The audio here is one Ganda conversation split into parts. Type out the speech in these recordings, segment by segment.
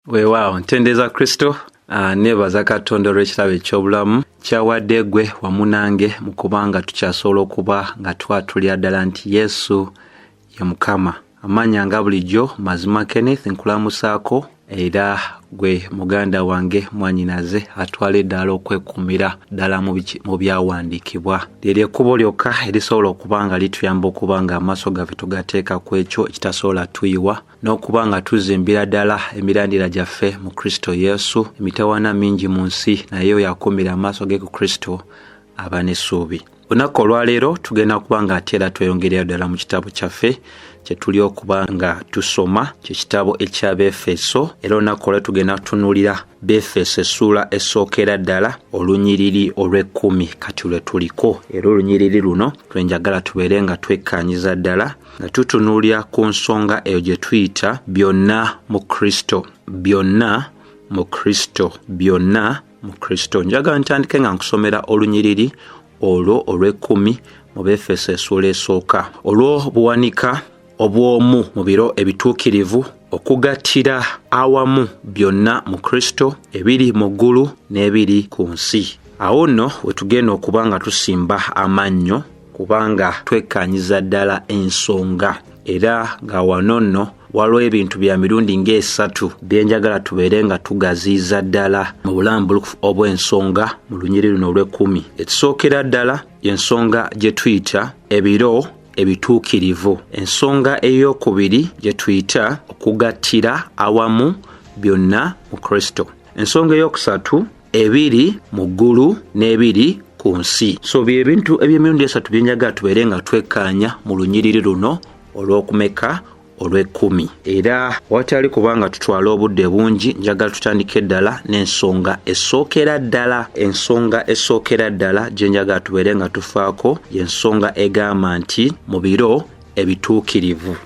Weewaawo ntendeza Kristo nebaza Katonda olw'ekirabo eky'obulamu kyawadde gwe wamu nange mu kubanga tukyasobola okuba nga twatulira ddala nti Yesu ye Mukama. Amanya nga bulijjo Mazima Kenneth nkulamusaako era gwe muganda wange mwanyinaze atwala eddala okwekumira ddala mu byawandiikibwa. Lyeryo ekkubo lyokka erisobola okuba nga lituyamba okuba nga amaaso gaffe tugateeka ku ekyo ekitasobola tuyiwa n'okuba nga tuzimbira ddala emirandira gyaffe mu Kristo Yesu. Emitawaana mingi mu nsi naye oyo akumira amaaso ge ku Kristo aba n'essuubi. Olunaku olwaleero tugenda kuba nga ate era tweyongerera ddala mu kitabo kyaffe kye tuli okuba nga tusoma kye kitabo eky'Abeefeso. Era olunaku olwo tugenda kutunuulira Beefeso essuula essookera ddala olunyiriri olw'ekkumi kati lwe tuliko. Era olunyiriri luno twenjagala tubeere nga twekkaanyiza ddala nga tutunuulira ku nsonga eyo gye tuyita byonna mu Kristo. Byonna mu Kristo. Byonna mu Kristo. Njagala ntandike nga nkusomera olunyiriri olwo olw'ekkumi mu Beefeso essuula esooka. Olw'obuwanika obw'omu mu biro ebituukirivu okugattira awamu byonna mu Kristo ebiri mu ggulu n'ebiri ku nsi. Awo nno we tugenda okuba nga tusimba amannyo kubanga twekkaanyiza ddala ensonga era nga wano nno waliwo ebintu bya mirundi ng'esatu bye njagala tubeere nga tugaziiza ddala mu bulambulukufu obw'ensonga mu lunyiriri luno olw'ekkumi. Ekisookera ddala y'ensonga gye tuyita ebiro ebituukirivu. Ensonga ey'okubiri gye tuyita okugattira awamu byonna mu Kristo. Ensonga ey'okusatu ebiri mu ggulu n'ebiri ku nsi. So bye bintu eby'emirundi esatu bye njagala tubeere nga twekkaanya mu lunyiriri luno olw'okumeka olw'ekkumi. Era watali kubanga tutwala obudde bungi njagala tutandike ddala n'ensonga essookera ddala. Ensonga essookera ddala gye njagala tubeere nga tufaako y'ensonga egamba nti mu biro ebituukirivu.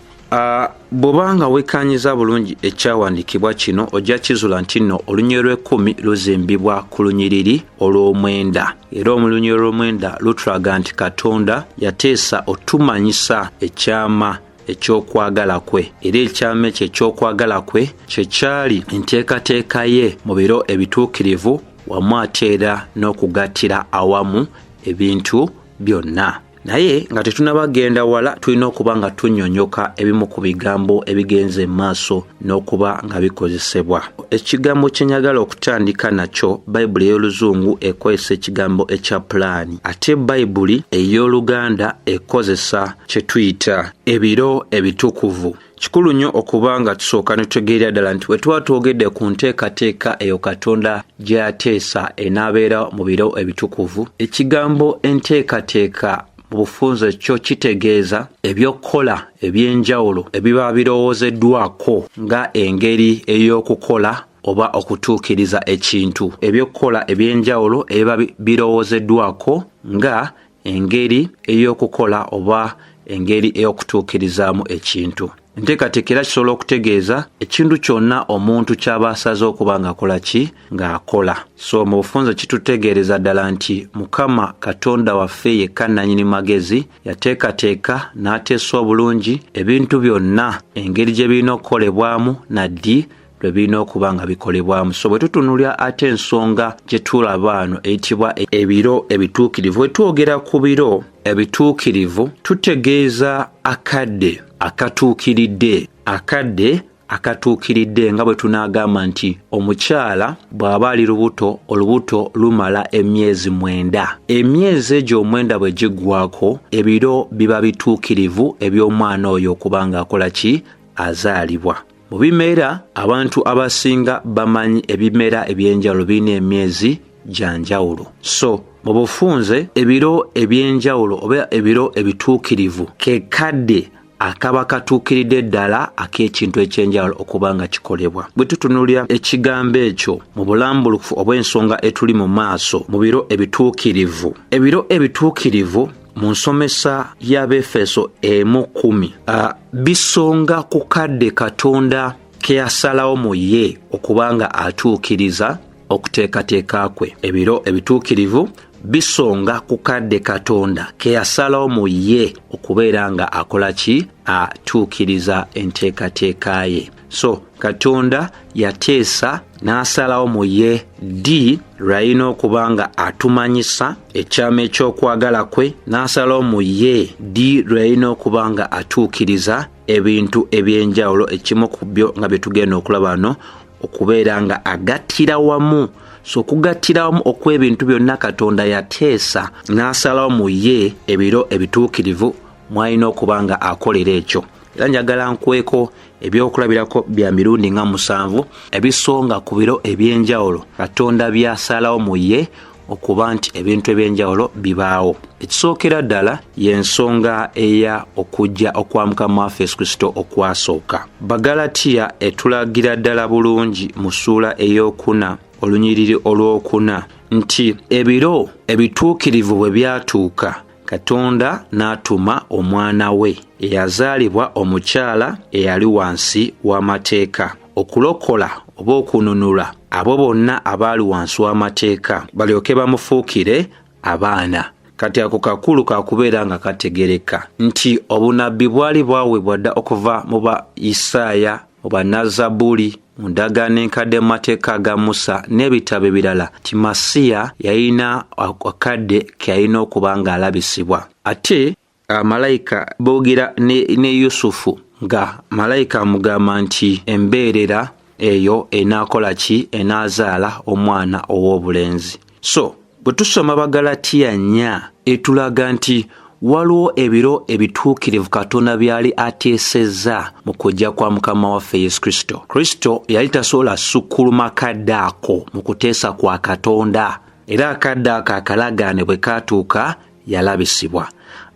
Bw'obanga wekkaanyiza bulungi ekyawandiikibwa kino ojja kizula nti nno olunyiriri lw'ekkumi luzimbibwa ku lunyiriri olw'omwenda. Era mu lunyiriri olw'omwenda lutulaga nti Katonda yateesa otumanyisa ekyama ekyokwagala kwe. Era ekyama ekyo ekyokwagala kwe kye kyali enteekateeka ye mu biro ebituukirivu wamu ate era n'okugattira awamu ebintu byonna. Naye nga tetunabagenda wala tulina okuba nga tunnyonnyoka ebimu ku bigambo ebigenze mu maaso n'okuba nga bikozesebwa. Ekigambo kye njagala okutandika nakyo Bayibuli ey'Oluzungu ekozesa ekigambo ekya pulaani, ate Bayibuli ey'Oluganda ekozesa kye tuyita ebiro ebitukuvu. Kikulu nnyo okuba nga tusooka ne tutegeerera ddala nti we tuba twogedde ku nteekateeka eyo Katonda gye yateesa enaabeera mu biro ebitukuvu. Ekigambo enteekateeka mu bufunze kyo kitegeeza eby'okukola eby'enjawulo ebiba birowoozeddwako nga engeri ey'okukola oba okutuukiriza ekintu. Eby'okukola eby'enjawulo ebiba birowoozeddwako nga engeri ey'okukola oba engeri ey'okutuukirizaamu ekintu. Enteekateeka era kisobola okutegeeza ekintu kyonna omuntu ky'aba asaze okuba ng'akola ki ng'akola. So mu bufunze kitutegeereza ddala nti Mukama Katonda waffe yekka nannyini magezi yateekateeka n'ateesa obulungi ebintu byonna engeri gye birina okukolebwamu naddi lwe birina okuba nga bikolebwamu. So bwe tutunuulira ate ensonga gye tulaba ano eyitibwa ebiro ebituukirivu. Bwe twogera ku biro ebituukirivu tutegeeza akadde akatuukiridde. Akadde akatuukiridde nga bwe tunaagamba nti omukyala bw'aba ali lubuto, olubuto lumala emyezi 9. Emyezi egyo 9 bwe giggwako ebiro biba bituukirivu eby'omwana oyo okuba ng'akola ki azaalibwa. Mu bimera abantu abasinga bamanyi ebimera eby'enjawulo birina emyezi gya njawulo. So mu bufunze ebiro eby'enjawulo oba ebiro ebituukirivu ke kadde akaba katuukiridde ddala ak'ekintu eky'enjawulo okuba nga kikolebwa. Bwe tutunuulira ekigambo ekyo mu bulambulukufu obw'ensonga etuli mu maaso mu biro ebituukirivu. Ebiro ebituukirivu mu nsomesa y'Abeefeso 1:10 bisonga ku kadde Katonda ke yasalawo mu ye okuba nga atuukiriza okuteekateeka kwe. Ebiro ebituukirivu bisonga ku kadde Katonda ke yasalawo mu ye okubeera nga akola ki atuukiriza enteekateeka ye. So Katonda yateesa n'asalawo mu ye D lwalina okuba nga atumanyisa ekyama ekyokwagala kwe, n'asalawo mu ye D lwalina okuba nga atuukiriza ebintu ebyenjawulo, ekimu ku byo nga bye tugenda okulaba wano, okubeera nga agattira wamu. So okugattira wamu okw'ebintu byonna Katonda yateesa n'asalawo mu ye ebiro ebituukirivu mwalina okuba nga akolera ekyo. Era njagala nkweko ebyokulabirako bya mirundi nga 7 ebisonga ku biro ebyenjawulo Katonda byasalawo mu ye okuba nti ebintu ebyenjawulo bibaawo. Ekisookera ddala y'ensonga eya okujja okwa Mukama waffe Yesu Kristo okwasooka. Bagalatiya etulagira ddala bulungi mu ssuula ey'okuna olunyiriri olw'okuna nti ebiro ebituukirivu bwe byatuuka Katonda n'atuma omwana we eyazaalibwa omukyala eyali wansi w'amateeka okulokola oba okununula abo bonna abaali wansi w'amateeka balyoke bamufuukire abaana. Kati ako kakulu kakubeera nga kategereka nti obunabbi bwali bwaweebwa dda okuva mu ba Isaaya, mu Bannazabuli, mu ndagaano enkadde mu mateeka aga Musa n'ebitabo ebirala ti Masiya yalina akadde ke yalina okuba ng'alabisibwa. Ate malayika boogera ne Yusufu nga malayika amugamba nti embeerera eyo enaakola ki? Enaazaala omwana ow'obulenzi. So bwe tusoma Bagalatiya 4 etulaga nti waliwo ebiro ebituukirivu Katonda byali ateesezza mu kujja kwa Mukama waffe Yesu Kristo. Kristo yali tasobola sukkuluma kadde ako mu kuteesa kwa Katonda, era akadde ako akalagaane bwe kaatuuka yalabisibwa.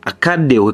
Akadde we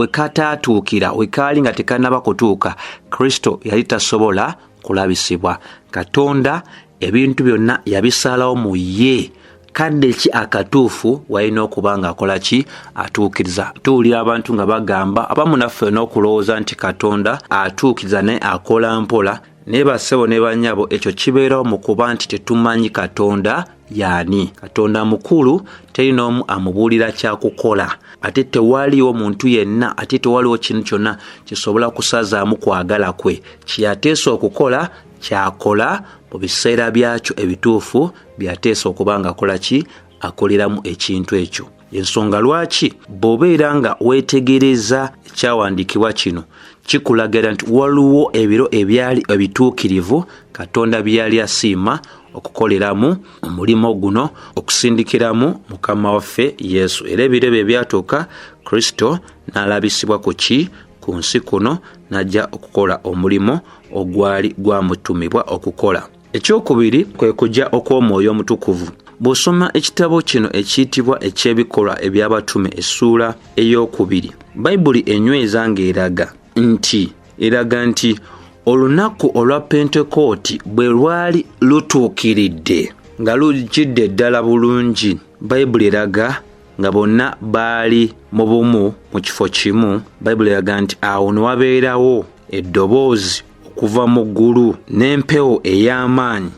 kataatuukira we kaali nga tekannaba kutuuka Kristo yali tasobola kulabisibwa. Katonda ebintu byonna yabisalawo mu ye. Kadde ki akatuufu walina okuba nga akola ki? Atuukiriza. Tuwulira abantu nga bagamba abamu naffe n'okulowooza nti Katonda atuukiriza naye akola mpola. Naye bassebo ne bannyabo ekyo kibeerawo mu kuba nti tetumanyi Katonda y'ani. Katonda mukulu, teri n'omu amubuulira kyakukola. Ate tewaliwo muntu yenna, ate tewaliwo kintu kyonna kisobola kusazaamu kwagala kwe. Kyateesa okukola kyakola mu biseera byakyo ebituufu byateesa okuba nga akola ki? Akoleramu ekintu ekyo. Ensonga lwaki bw'obeera nga weetegereza ekyawandiikibwa kino kikulagira nti waliwo ebiro ebyali ebituukirivu Katonda byali asiima okukoleramu omulimu guno, okusindikiramu Mukama waffe Yesu. Era ebiro bye byatuuka Kristo n'alabisibwa ku ki? Ku nsi kuno n'ajja okukola omulimu ogwali gwamutumibwa okukola. Ekyokubiri kwe kujja okw'Omwoyo Omutukuvu. Bw'osoma ekitabo kino ekiyitibwa eky'ebikolwa eby'abatume essuula ey'okubiri, Bayibuli enyweza ng'eraga nti olunaku olwa Pentekooti bwe lwali lutuukiridde nga lujjidde ddala bulungi, Bayibuli eraga nga bonna baali mu bumu mu kifo kimu. Bayibuli eraga nti awo ne wabeerawo eddoboozi okuva mu ggulu n'empewo ey'amaanyi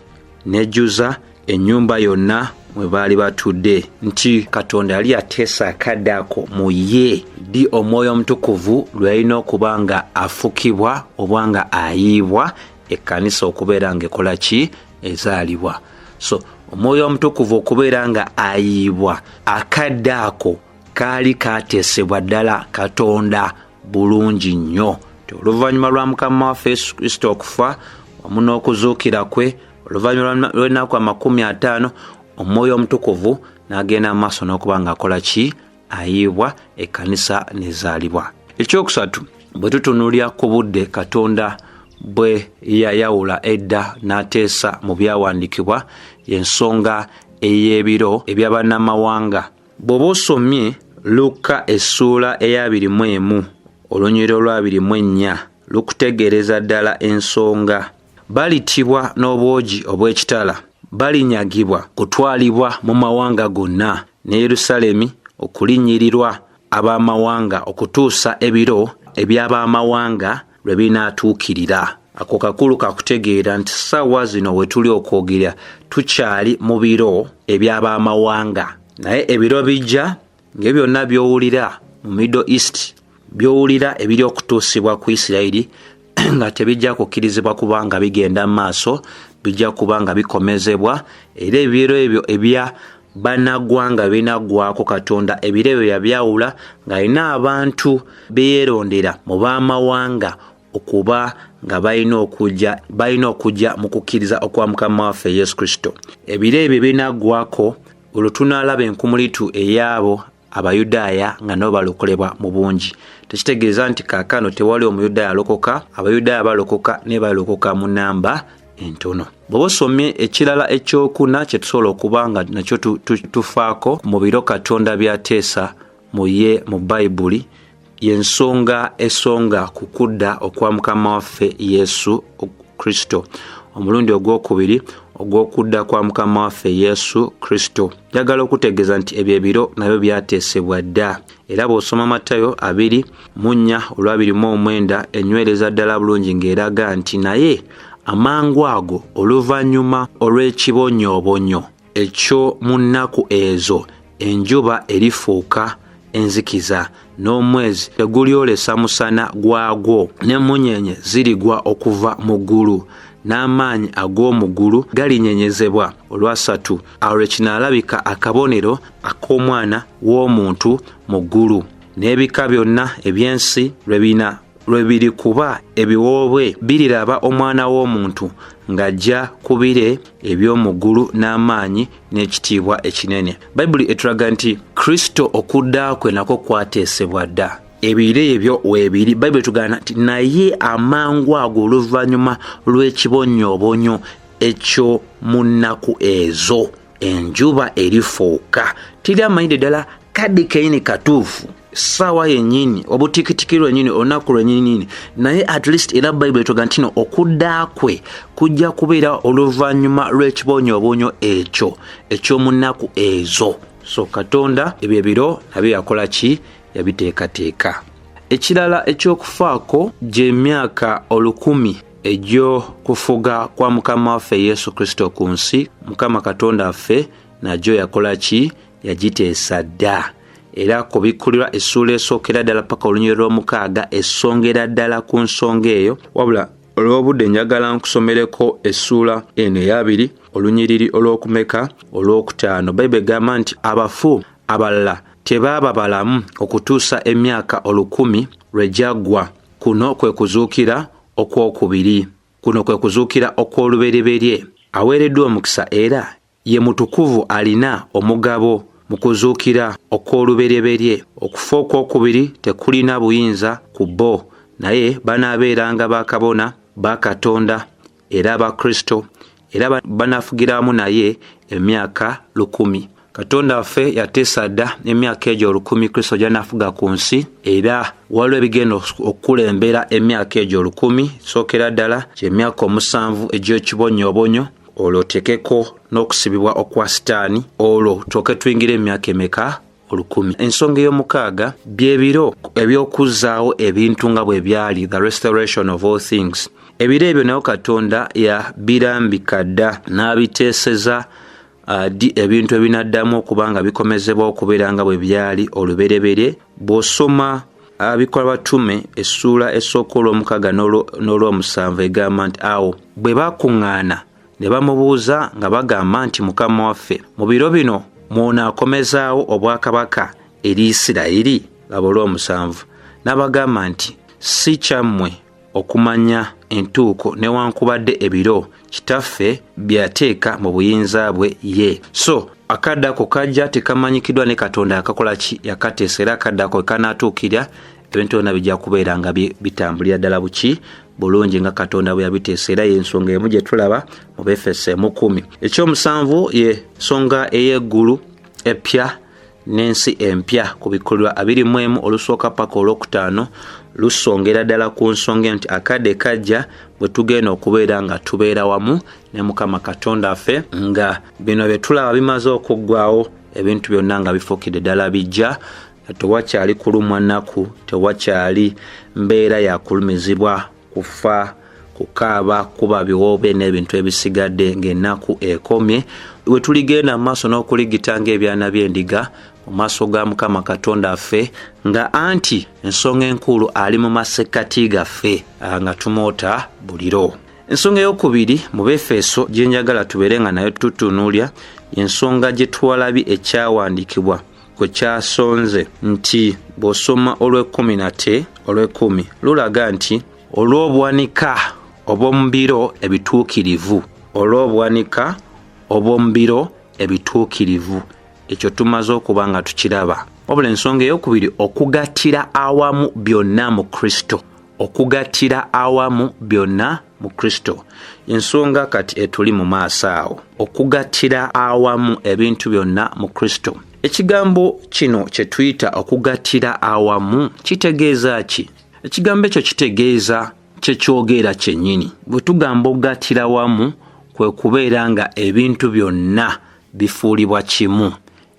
nejjuza ennyumba yonna mwe baali batudde, nti Katonda yali yateesa akadde ako mu ye Di Omwoyo Omutukuvu lwalina okuba nga afukibwa oba nga ayiibwa ekkanisa okubeera nga ekola ki? Ezaalibwa. So Omwoyo Omutukuvu okubeera nga ayiibwa, akadde ako kaali kateesebwa ddala Katonda bulungi nnyo. Oluvannyuma lwa Mukama waffe Yesu Kristo okufa wamu n'okuzuukira kwe, oluvannyuma lw'ennaku 50, Omwoyo Omutukuvu n'agenda mu maaso n'okuba ng'akola ki? Ayiibwa, ekkanisa n'ezaalibwa. Ekyokusatu, bwe tutunuulira ku budde Katonda bwe yayawula edda n'ateesa mu byawandiikibwa y'ensonga ey'ebiro eby'abannamawanga. Bw'oba osomye Luka essuula eya 21 olunyiriri olwa 24 lukutegeereza ddala ensonga. Balitibwa n'obwogi obw'ekitala, balinyagibwa, kutwalibwa mu mawanga gonna, ne Yerusaalemi okulinnyirirwa ab'amawanga okutuusa ebiro eby'ab'amawanga lwe binaatuukirira. Ako kakulu kakutegeera nti ssaawa zino we tuli okwogera tukyali mu biro eby'ab'amawanga, naye ebiro bijja ng'ebyo byonna by'owulira mu Middle East, by'owulira ebiri okutuusibwa ku Isirayiri, nga tebijja kukkirizibwa kubanga bigenda maaso, bijja kubanga bikomezebwa. Era ebiro ebyo ebya bannagwanga binaggwako Katonda ebiro ebyo yabyawula ng'alina abantu beerondera mu baamawanga okuba nga balina okujja mu kukkiriza okwa Mukama waffe Yesu Kristo. Ebiro ebyo binaggwako olwo tunaalaba enkumulitu ey'abo Abayudaaya nga nabo balokolebwa mu bungi. Tekitegeeza nti kaakano tewali Omuyudaaya alokoka, Abayudaaya balokoka ne balokoka mu nnamba entono. Bw'oba osomye ekirala ekyokuna kye tusobola okuba nga nakyo tufaako mu biro Katonda by'ateesa mu Bayibuli, y'ensonga esonga ku kudda okwa Mukama waffe Yesu Kristo. Omulundi ogwokubiri ogw'okudda kwa Mukama waffe Yesu Kristo. Njagala okutegeeza nti ebyo ebiro nabyo byateesebwa dda. Era bw'osoma Matayo 2:29 enywereza ddala bulungi ng'eraga nti naye amangu ago oluvannyuma olw'ekibonyoobonyo ekyo mu nnaku ezo enjuba erifuuka enzikiza, n'omwezi tegulyolesa musana gwagwo, n'emmunyeenye zirigwa okuva mu ggulu, n'amaanyi ag'omu ggulu galinyenyezebwa olwasatu. Awo lwe kinaalabika akabonero ak'Omwana w'Omuntu mu ggulu, n'ebika byonna eby'ensi lwe biri kuba ebiwoobwe biriraba Omwana w'Omuntu ng'ajja ku bire eby'omu ggulu n'amaanyi n'ekitiibwa ekinene. Bayibuli etulaga nti Kristo okudda kwe nako kwateesebwa dda. Ebiro ebyo weebiri Bayibuli etugamba nti naye amangu ago oluvannyuma lw'ekibonyoobonyo ekyo mu nnaku ezo enjuba erifuuka. Tiri amanyire ddala kadde keyini katuufu, ssaawa yennyini, obutikitiki lwennyini, olunaku lwennyini, naye at least era Bayibuli etugamba nti okudda kwe kujja kubeera oluvannyuma lw'ekibonyoobonyo ekyo eky'omu nnaku ezo. So Katonda ebyo ebiro nabyo yakola ki? Yabiteekateeka. Ekirala ekyokufaako gy'emyaka 1000 egy'okufuga kwa Mukama waffe Yesu Kristo ku nsi. Mukama Katonda waffe nagyo yakola ki? Yagiteesa dda. Era kubikkulirwa essuula esookera ddala paka olunyiriri lw'omukaaga esongera ddala ku nsonga eyo. Wabula olw'obudde njagala nkusomereko essuula eno eyabiri olunyiriri olw'okumeka olw'okutaano. Bayibuli egamba nti abafu abalala tebaaba balamu okutuusa emyaka 1000 lwe gyaggwa. Kuno kwe kuzuukira okwokubiri. Kuno kwe kuzuukira okw'olubereberye. Aweereddwa omukisa era ye mutukuvu alina omugabo mu kuzuukira okw'olubereberye. Okufa okwokubiri tekulina buyinza ku bo, naye banaabeeranga bakabona ba Katonda era ba Kristo, era banafugiramu naye emyaka 1000. Katonda waffe yateesa dda emyaka egyo 1000 Kristo gy'anafuga ku nsi, era waliwo ebigenda okukulembera emyaka egyo 1000. Sookera ddala gy'emyaka 7 egy'ekibonyoobonyo, olwo oteekeko n'okusibibwa okwa Sitaani, olwo tooke tuyingire emyaka emeka? 1000. Ensonga ey'omukaaga by'ebiro eby'okuzzaawo ebintu nga bwe byali, the restoration of all things. Ebiro ebyo nayo Katonda yabirambika dda n'abiteeseza ebintu ebinaddamu okuba nga bikomezebwa okubeera nga bwe byali olubereberye. Bw'osoma Bikola Batume essuula esooka olw'omukaaga n'olw'omusanvu egamba nti awo bwe bakuŋŋaana ne bamubuuza nga bagamba nti Mukama waffe, mu biro bino mw'onaakomezaawo obwakabaka eri Isirayiri? Laba olw'omusanvu n'abagamba nti si kyammwe okumanya entuuko newankubadde ebiro kitaffe byateeka mu buyinza bwe ye. So akadde ako kajja tekamanyikiddwa ne Katonda yakakola ki? Yakateesa. Era akadde ako kanaatuukira ebintu byonna bijja kubeera nga bitambulira ddala buki? Bulungi nga Katonda bwe yabiteesa. Era y'ensonga emu gye tulaba mu Befeso 10. Ekyomusanvu ye nsonga ey'eggulu epya n'ensi empya. Ku Bikkulirwa 21 olusooka paka olwokutaano lusongera ddala ku nsonga nti akadde kajja bwe tugenda okubeera nga tubeera wamu ne Mukama Katonda waffe, nga bino bye tulaba bimaze okuggwaawo, ebintu byonna nga bifuukidde ddala bijja. Tewakyali kulumwa nnaku, tewakyali mbeera ya kulumizibwa, kufa, kukaaba, kuba biwoobe n'ebintu ebisigadde ng'ennaku ekomye. We tuligenda mu maaso n'okuligita ng'ebyana by'endiga mu maaso ga Mukama Katonda affe nga anti ensonga enkulu ali mu masekkati gaffe nga tumoota buliro. Ensonga ey'okubiri mu Befeso gye njagala tubeere nga nayo tutunuulya ensonga gye twalabye ekyawandiikibwa kwe kyasonze nti bw'osoma olw'ekumi lulaga nti olw'obuwanika obw'omu biro ebituukirivu. Olw'obuwanika obw'omu biro ebituukirivu. Ekyo tumaze okuba nga tukiraba. Wabula ensonga ey'okubiri okugattira awamu byonna mu Kristo. Okugattira awamu byonna mu Kristo. Ensonga kati etuli mu maaso awo. Okugattira awamu ebintu byonna mu Kristo. Ekigambo kino kye tuyita okugattira awamu kitegeeza ki? Ekigambo ekyo kitegeeza kye kyogera kyennyini. Bwe tugamba okugattira wamu kwe kubeera nga ebintu byonna bifuulibwa kimu.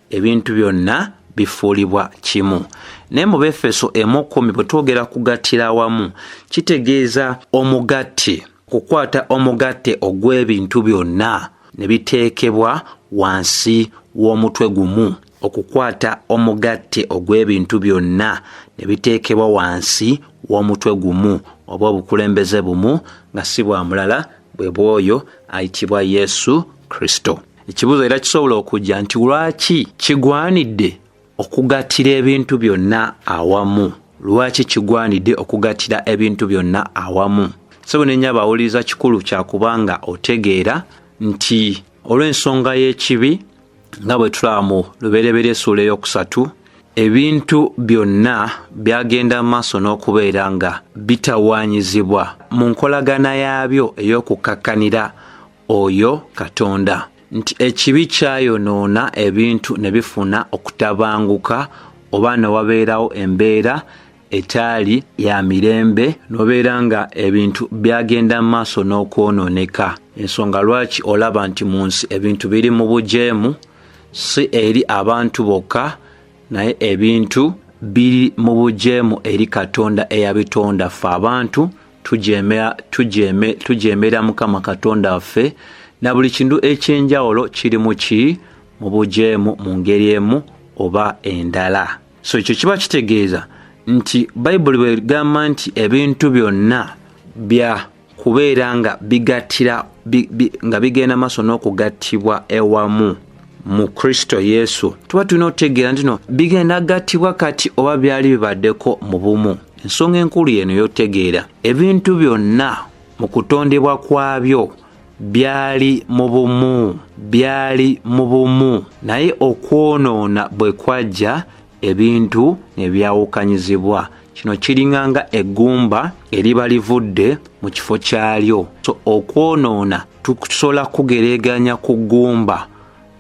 Ebintu byonna bifuulibwa kimu. Naye mu Befeso 1:10 bwe twogera kugattira wamu kitegeeza omugatte, kukwata omugatte ogw'ebintu byonna ne biteekebwa wansi w'omutwe gumu. Okukwata omugatte ogw'ebintu byonna ne biteekebwa wansi w'omutwe gumu oba obukulembeze bumu nga si bwa mulala bwe bw'oyo ayitibwa Yesu Kristo. Ekibuuzo era kisobola okujja nti lwaki kigwanidde okugattira ebintu byonna awamu? Lwaki kigwanidde okugattira ebintu byonna awamu? Sebo nenya bawuliriza kikulu kya kubanga otegeera nti olw'ensonga y'ekibi nga bwe tulaba mu Lubereberye Essuula ey'okusatu, ebintu byonna byagenda maaso n'okubeera nga bitawaanyizibwa mu nkolagana yaabyo ey'okukakkanira oyo Katonda. Nti ekibi kyayonoona ebintu ne bifuna okutabanguka oba ne wabeerawo embeera etaali ya mirembe n'obeera nga ebintu byagenda maaso n'okwonooneka. Ensonga lwaki olaba nti mu nsi ebintu biri mu bujeemu, si eri abantu bokka naye ebintu biri mu bujeemu eri Katonda eyabitonda. Ffe abantu tujeemera Mukama Katonda waffe na buli kintu ekyenjawulo kiri mu bujeemu mu ngeri emu oba endala. So ekyo kiba kitegeeza nti Bayibuli bwe gamba nti ebintu byonna bya kubeera nga bigattira nga bigenda maaso n'okugattibwa ewamu mu Kristo Yesu, tuba tulina okutegeera nti no bigenda gattibwa kati oba byali bibaddeko mu bumu. Ensonga enkulu yeno y'otegeera ebintu byonna mu kutondebwa kwabyo byali mu bumu, naye okwonoona bwe kwajja ebintu ne byawukanyizibwa. Kino kiringanga eggumba eriba livudde mu kifo kyalyo. So okwonoona tukusobola kugereeganya ku ggumba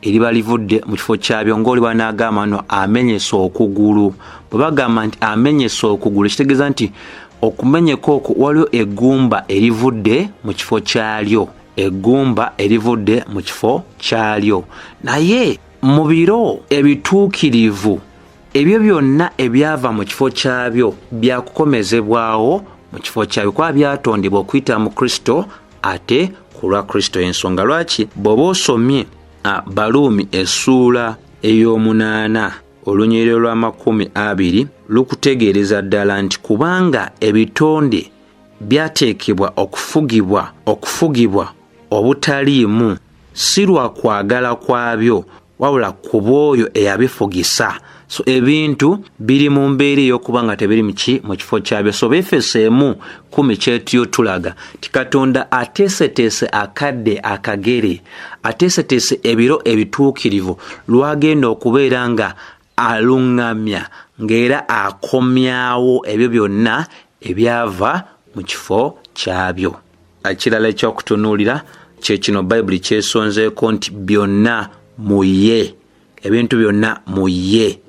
eriba livudde mu kifo kyabyo ng'oliba n'agamba no amenyesa okugulu. Bwe bagamba nti amenyesa okugulu kitegeeza nti okumenyeka okwo waliwo eggumba erivudde mu kifo kyalyo. Eggumba erivudde mu kifo kyalyo. Naye mu biro ebituukirivu ebyo byonna ebyava mu kifo kyabyo byakukomezebwawo mu kifo kyabyo kuba byatondebwa okuyita mu Kristo ate ku lwa Kristo. Ensonga lwaki bw'oba osomye Baluumi essuula ey'omunaana olunyiriri lwa 20 lukutegeereza ddala nti kubanga ebitonde byateekebwa okufugibwa obutaliimu si lwa kwagala kwabyo wabula ku bw'oyo eyabifugisa. So ebintu biri mu mbeera ey'okuba nga tebiri mu kifo kyabyo. So Befeso 1:10 kyetyo tulaga ti Katonda ateeseteese akadde akagere, ateeseteese ebiro ebituukirivu lwagenda okubeera nga aluŋŋamya ng'era akomyawo ebyo byonna ebyava mu kifo kyabyo. Ekirala ekyokutunuulira kye kino Bayibuli kyesonzeeko nti byonna mu ye. Ebintu byonna mu ye.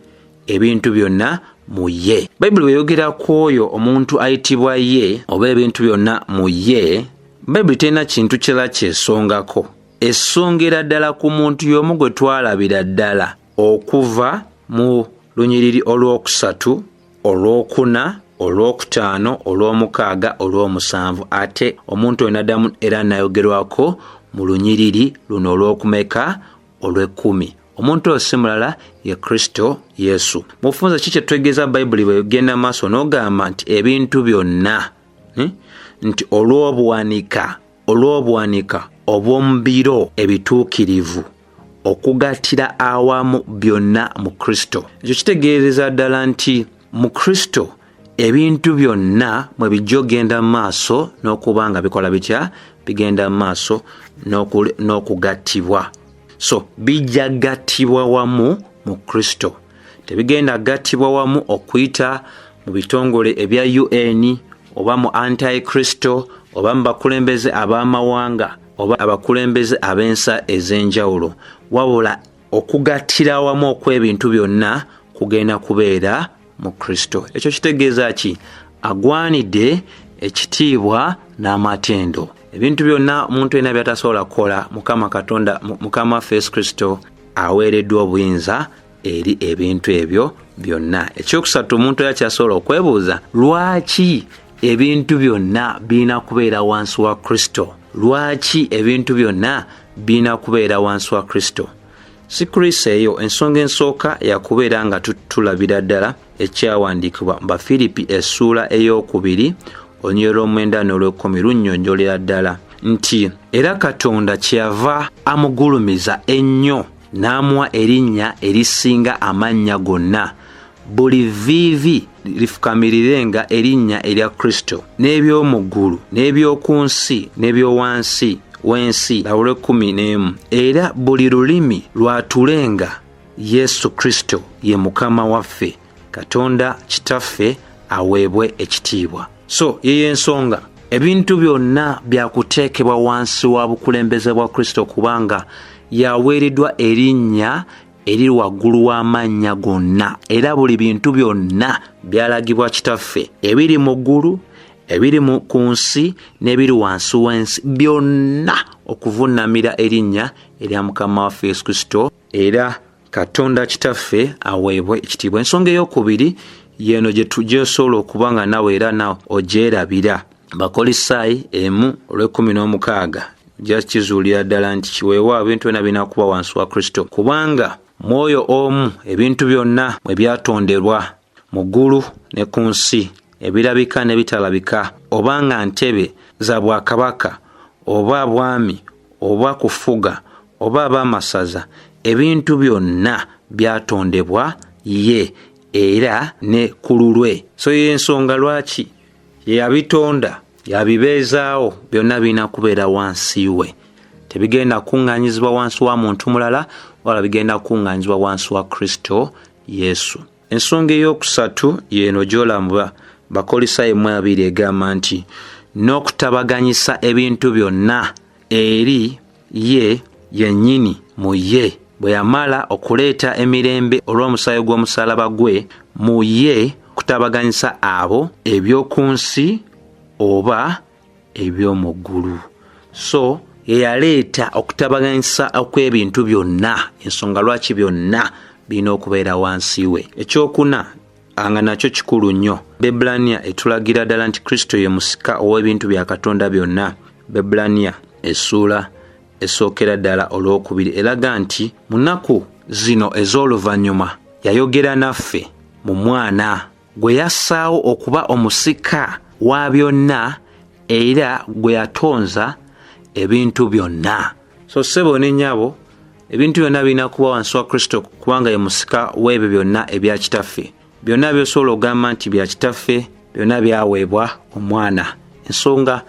Ebintu byonna mu ye. Bayibuli bweyogera ku oyo omuntu ayitibwa ye oba ebintu byonna mu ye, Bayibuli terina kintu kirala kyesongako. Esongera ddala ku muntu y'omu gwe twalabira ddala okuva mu lunyiriri olwokusatu, olwokuna, olwokutaano, olw'omukaaga, olw'omusanvu. Ate omuntu oyo n'addamu era nayogerwako mu lunyiriri luno olw'okumeka, olw'ekkumi. omuntu oyo si mulala ye Kristo Yesu. Mu bufunze ki kye twegeeza Bayibuli bwe genda maaso n'ogamba nti ebintu byonna nti olw'obuwanika obw'omu biro ebituukirivu okugattira awamu byonna mu Kristo. Ekyo kitegeereza ddala nti mu Kristo ebintu byonna mwe bijja ogenda mu maaso n'okuba nga bikola bitya bigenda mu maaso n'okugattibwa. So bijja gattibwa wamu mu Kristo. Tebigenda gattibwa wamu okuyita mu bitongole ebya UN oba mu anti-Kristo oba mu bakulembeze ab'amawanga oba abakulembeze ab'ensa ez'enjawulo. Wabula okugattira wamu okw'ebintu byonna kugenda kubeera mu Kristo. Ekyo kitegeeza ki? Agwanidde ekitiibwa n'amatendo. Ebintu byonna omuntu yenna by'atasobola kukola Mukama Katonda Mukama Yesu Kristo aweereddwa obuyinza eri ebintu ebyo byonna. Ekyokusatu omuntu yakyasobola okwebuuza lwaki ebintu byonna birina kubeera wansi wa Kristo? Lwaki ebintu byonna birina kubeera wansi wa Kristo? Si Kristo eyo ensonga ensooka yakubeera nga tulabira ddala ekyawandiikibwa mu Bafilipi essuula ey'okubiri olunyiriri olw'omwenda n'olw'ekkumi lunnyonnyolera ddala nti era Katonda kyeyava amugulumiza ennyo n'amuwa erinnya erisinga amannya gonna, buli vviivi lifukamirirenga erinnya erya Kristo, n'eby'omu ggulu n'eby'oku nsi n'ebyowansi w'ensi olw'ekkumi era buli lulimi lwatulenga Yesu Kristo ye Mukama waffe, Katonda Kitaffe aweebwe ekitiibwa. So yeye ensonga ebintu byonna byakuteekebwa wansi wa bukulembeze bwa Kristo kubanga yaweereddwa erinnya eri waggulu w'amannya gonna, era buli bintu byonna byalagibwa Kitaffe, ebiri mu ggulu ebiri ku nsi n'ebiri wansi w'ensi, byonna okuvuunamira erinnya erya Mukama waffe Yesu Kristo, era Katonda Kitaffe aweebwe ekitiibwa. Ensonga ey'okubiri yeno gye tujesobola okuba nga nawe era nawe ogyerabira. Bakolisaayi 1:16 gyakizuulira ddala nti kiweewa ebintu byonna birina kuba wansi wa Kristo kubanga mwoyo omu ebintu byonna mwe byatonderwa mu ggulu ne ku nsi, ebirabika n'ebitalabika, oba nga ntebe za bwakabaka oba bwami oba kufuga oba ab'amasaza, ebintu byonna byatondebwa ye era ne ku lulwe. So y'ensonga lwaki yabitonda yabibeezaawo, byonna birina kubeera wansi we. Tebigenda kuŋŋaanyizibwa wansi wa muntu mulala wala bigenda kuŋŋaanyizibwa wansi wa Kristo Yesu. Ensonga ey'okusatu yeno gy'olamba Bakolisaayi 1:2 egamba nti n'okutabaganyisa ebintu byonna eri ye yennyini mu ye, bwe yamala okuleeta emirembe olw'omusaayi gw'omusalaba gwe mu ye, kutabaganyisa abo eby'oku nsi oba eby'omu ggulu. So yeyaleeta okutabaganyisa okw'ebintu byonna, ensonga lwaki byonna birina okubeera wansi we. Ekyokuna anga nakyo kikulu nnyo. Bebulaniya etulagira ddala nti Kristo ye musika ow'ebintu bya Katonda byonna. Bebulaniya essuula esookera ddala olw'okubiri eraga nti mu nnaku zino ez'oluvannyuma yayogera naffe mu mwana gwe yassaawo okuba omusika wa byonna era gwe yatonza ebintu byonna. So ssebo ne nnyabo, ebintu byonna birina kuba wansi wa Kristo kubanga ye musika w'ebyo byonna ebya Kitaffe. Byonna by'osobola okugamba nti bya Kitaffe byonna byaweebwa omwana. Ensonga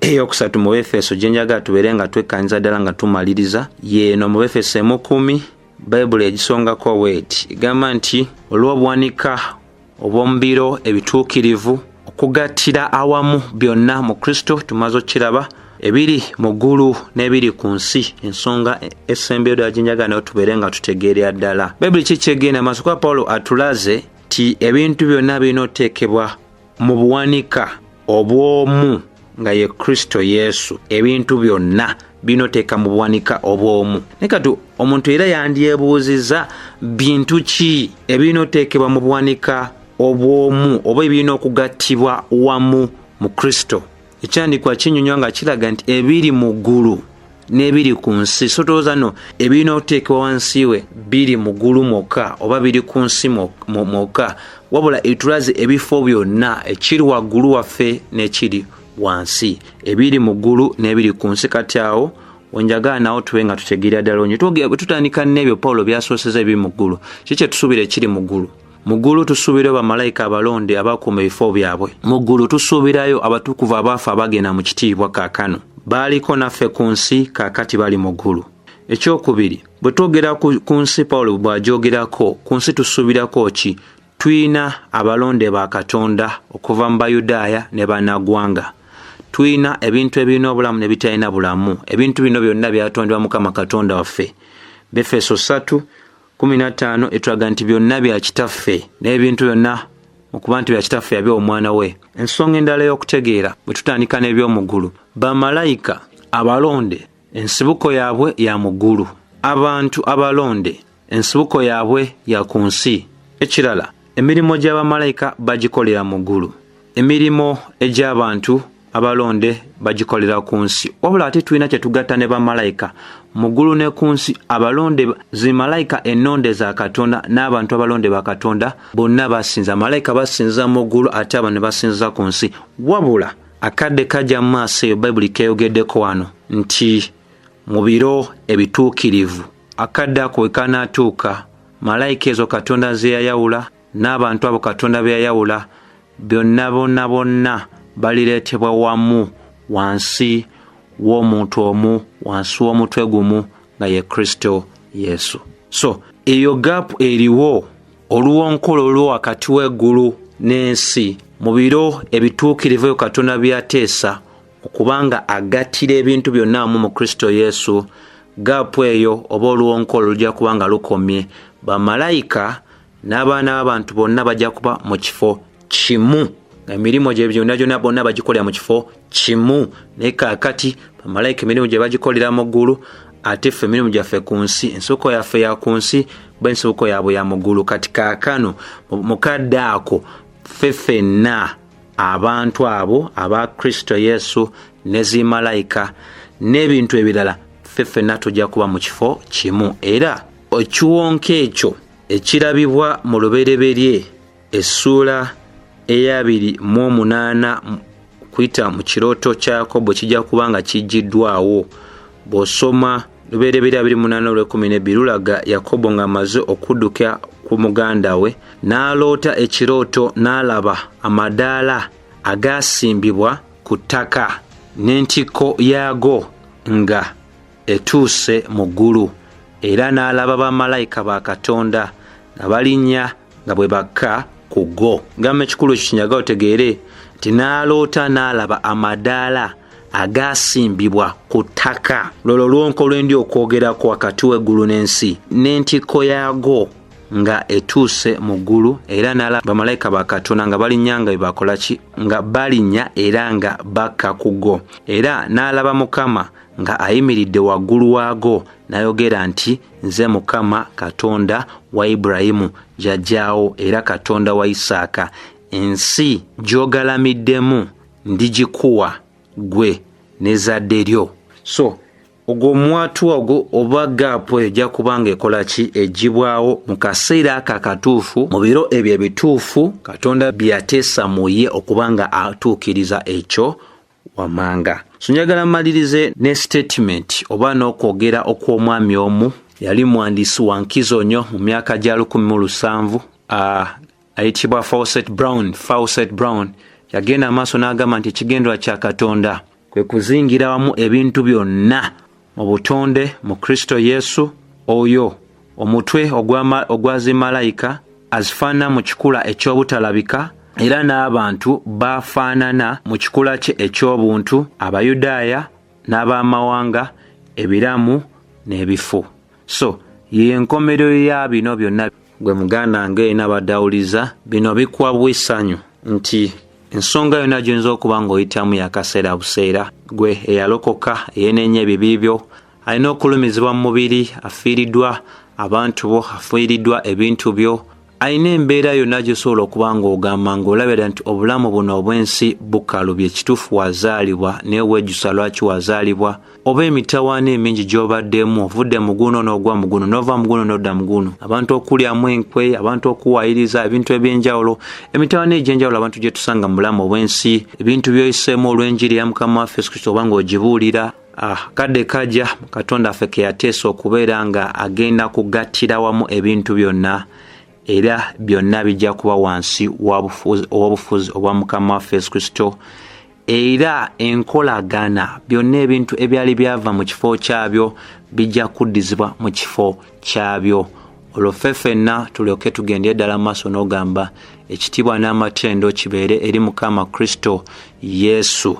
ey'okusatu mu Efeso gye njagala tubeere nga twekkaanyiza ddala nga tumaliriza yeeno mu Efeso 1:10 Bayibuli egisongako bw'eti egamba nti olw'obuwanika obw'omu biro ebituukirivu okugattira awamu byonna mu Kristo, tumaze okiraba, ebiri mu ggulu n'ebiri ku nsi. Ensonga esembeyo ddala gye njagala nayo tubeere nga tutegeerera ddala. Bayibuli ki kyegenda maaso kwa Pawulo atulaze ti ebintu byonna birina oteekebwa mu buwanika obw'omu nga ye Kristo Yesu. Ebintu byonna birina oteeka mu buwanika obw'omu. Naye kati omuntu era yandyebuuziza bintu ki ebirina oteekebwa mu buwanika obw'omu oba ebirina okugattibwa wamu mu Kristo? Ekyandikwa kinnyonnyola nga kiraga nti ebiri mu ggulu n'ebiri ku nsi. So tolowooza no ebirina okuteekebwa wansi we biri mu ggulu mwokka oba biri ku nsi mwokka, wabula etulaze ebifo byonna ekiri waggulu waffe n'ekiri wansi, ebiri mu ggulu n'ebiri ku nsi. Kati awo wenjagala nawo tube nga tutegeera ddala onyo tutandika n'ebyo Pawulo byasooseza ebiri mu ggulu. Kiki tusuubira ekiri mu ggulu? Mu ggulu tusuubirayo bamalayika abalonde abakuuma ebifo byabwe. Mu ggulu tusuubirayo abatukuvu abaafa abagenda mu kitiibwa kaakano, baaliko naffe ku nsi, kaakati bali mu ggulu. Ekyokubiri, bwe twogera ku nsi Pawulo bw'agyogerako, ku nsi tusuubirako ki? Tuyina abalonde ba Katonda okuva mu Bayudaaya ne bannaggwanga. Tuyina ebintu ebirina obulamu ne bitalina bulamu. Ebintu bino byonna byatondebwa Mukama Katonda waffe. Befeso 3:15 etulaga nti byonna bya kitaffe, n'ebintu byonna okuba nti bya kitaffe yabiwa omwana we. Ensonga endala y'okutegeera bwe tutandika n'eby'omu ggulu, bamalayika abalonde ensibuko yaabwe ya mu ggulu, abantu abalonde ensibuko yaabwe ya ku nsi. Ekirala, emirimu gy'abamalayika bagikolera mu ggulu, emirimu egy'abantu abalonde bagikolera ku nsi. Wabula ate tulina kye tugatta ne bamalayika mu ggulu ne ku nsi. Abalonde zimalayika ennonde za Katonda n'abantu abalonde ba Katonda bonna basinza. Malayika basinza mu ggulu ate abo ne basinza ku nsi. Wabula akadde kajja mu maaso eyo Bayibuli keeyogeddeko wano nti mu biro ebituukirivu akadde ako we kanaatuuka, malayika ezo Katonda ze yayawula n'abantu abo Katonda be yayawula byonna bonna balireetebwa wamu wansi w'omuntu omu, wansi w'omutwe gumu nga ye Kristo Yesu. So eyo gaapu eriwo, oluwonkolo olwo wakati w'eggulu n'ensi mu biro ebituukirivu eyo Katonda byateesa okubanga agattira ebintu byonna wamu mu Kristo Yesu. Gaapu eyo oba oluwonkolo lujja kubanga lukomye. Bamalayika n'abaana b'abantu bonna bajja kuba mu kifo kimu, emirimu gye byonna bonna bagikolera mu kifo kimu. Naye kaakati bamalayika emirimu gye bagikolera mu ggulu, ate ffe emirimu gyaffe ku nsi, ensibuko yaffe ya ku nsi, ensibuko yaabwe ya mu ggulu. Kati kaakano mu kadde ako ffe ffenna abantu abo aba Kristo Yesu ne zimalayika n'ebintu ebirala, ffe ffenna tujja kuba mu kifo kimu. Era ekiwonka ekyo ekirabibwa mu lubereberye essuula 2:8 kuyita mu kirooto kya Yakobo kijja kuba nga kijjiddwawo. Bw'osoma lubereberye 2:8-12 lulaga Yakobo ng'amaze okudduka ku muganda we, n'aloota ekirooto n'alaba amadaala agaasimbibwa ku ttaka n'entikko yaago nga etuuse mu ggulu, era n'alaba bamalayika ba Katonda nga balinnya nga bwe bakka ku go. Gamba ekikulu ekyo kinyaga otegeere nti n'aloota n'alaba amadaala agaasimbibwa ku ttaka. Lolo lwonko lwendi okwogerako wakati w'eggulu n'ensi, n'entikko yaago nga etuuse mu ggulu, era n'alaba bamalayika ba Katonda nga balinnya nga bakola ki? Nga balinnya era nga bakka ku go. Era n'alaba Mukama nga ayimiridde waggulu waago, n'ayogera nti nze Mukama Katonda wa Ibulayimu jjajjaawo era Katonda wa Isaaka. Ensi gy'ogalamiddemu ndigikuwa gwe n'ezzadde lyo. So ogwo mwatu ogwo oba gaapu ejja kubanga ekola ki? Ejjibwawo mu kaseera ako akatuufu, mu biro ebyo ebituufu Katonda byateesa mu ye okubanga atuukiriza ekyo wamanga. So njagala mmalirize ne statement oba n'okwogera okw'omwami omu yali mwandiisi wa nkizo nnyo mu myaka gya 1700, ayitibwa Fawcett Brown. Yagenda amaaso n'agamba nti ekigendwa kya Katonda kwe kuzingira wamu ebintu byonna mu butonde mu Kristo Yesu, oyo omutwe ogwazimalayika azifaanana mu kikula eky'obutalabika, era n'abantu bafaanana mu kikula kye eky'obuntu, Abayudaaya n'abamawanga, ebiramu n'ebifu. So ye nkomerero ya bino byonna. Gwe muganda ng'erina badawuliza, bino bikuwa bw'essanyu nti ensonga yonna gy'oyinza okuba ng'oyitamu yakaseera buseera, gwe eyalokoka eyeenenya ebibi byo, alina okulumizibwa mu mubiri, afiiriddwa abantu bo, afiiriddwa ebintu byo, ayina embeera yonna gy'osobola okuba ng'ogamba ng'olabira nti obulamu buno obw'ensi bukalu bye kituufu wazaalibwa naye weejusa lwaki wazaalibwa, oba emitawaana emingi gy'obaddemu ovudde mu guno n'ogwa mu guno n'ova mu guno n'odda mu guno, abantu okulyamu enkwe, abantu okuwaayiriza, ebintu eby'enjawulo, emitawaana egy'enjawulo abantu gye tusanga mu bulamu obw'ensi, ebintu by'oyiseemu olw'enjiri ya Mukama waffe Yesu Kristo oba ng'ogibuulira. Kadde kajja Katonda affe ke yateesa okubeera nga agenda kugattira wamu ebintu byonna, era byonna bijja kuba wansi w'obufuzi obwa Mukama waffe Yesu Kristo, era enkolagana byonna ebintu ebyali byava mu kifo kyabyo bijja kuddizibwa mu kifo kyabyo. Olwo ffenna tulyoke tugende ddala mu maaso n'ogamba ekitiibwa n'amatendo kibeere eri Mukama Kristo Yesu.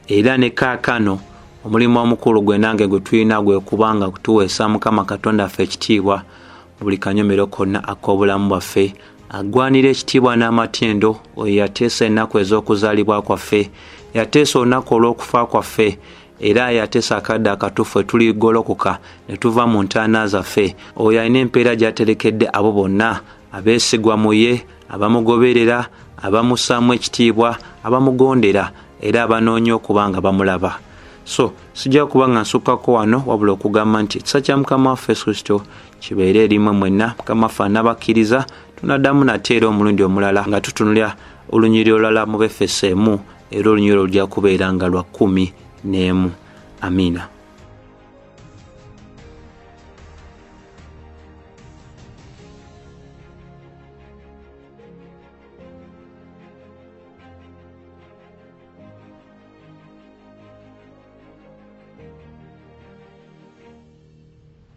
Era ne kaakano omulimu omukulu gwe nange gwe tulina gwe kubanga tuweesa Mukama Katonda affe ekitiibwa buli kanyomero konna ak'obulamu bwaffe, agwanira ekitiibwa n'amatendo. Oyo yateesa ennaku ez'okuzaalibwa kwaffe, yateesa olunaku olw'okufa kwaffe, era yateesa akadde akatuufu tuligolokoka ne tuva mu ntaana zaffe. Oyo alina empeera gy'aterekedde abo bonna abeesigwa mu ye, abamugoberera, abamussaamu ekitiibwa, abamugondera era abanoonya okuba nga bamulaba. So sijja kuba nga nsukkako wano wabula okugamba nti ekisa kya Mukama waffe Yesu Kristo kibeere eri mmwe mwenna. Mukama waffe anabakkiriza tunaddamu nate era omulundi omulala nga tutunulira olunyiriri olulala mu Befeso 1 era olunyiriri olujja kubeera nga lwa 11. Amiina.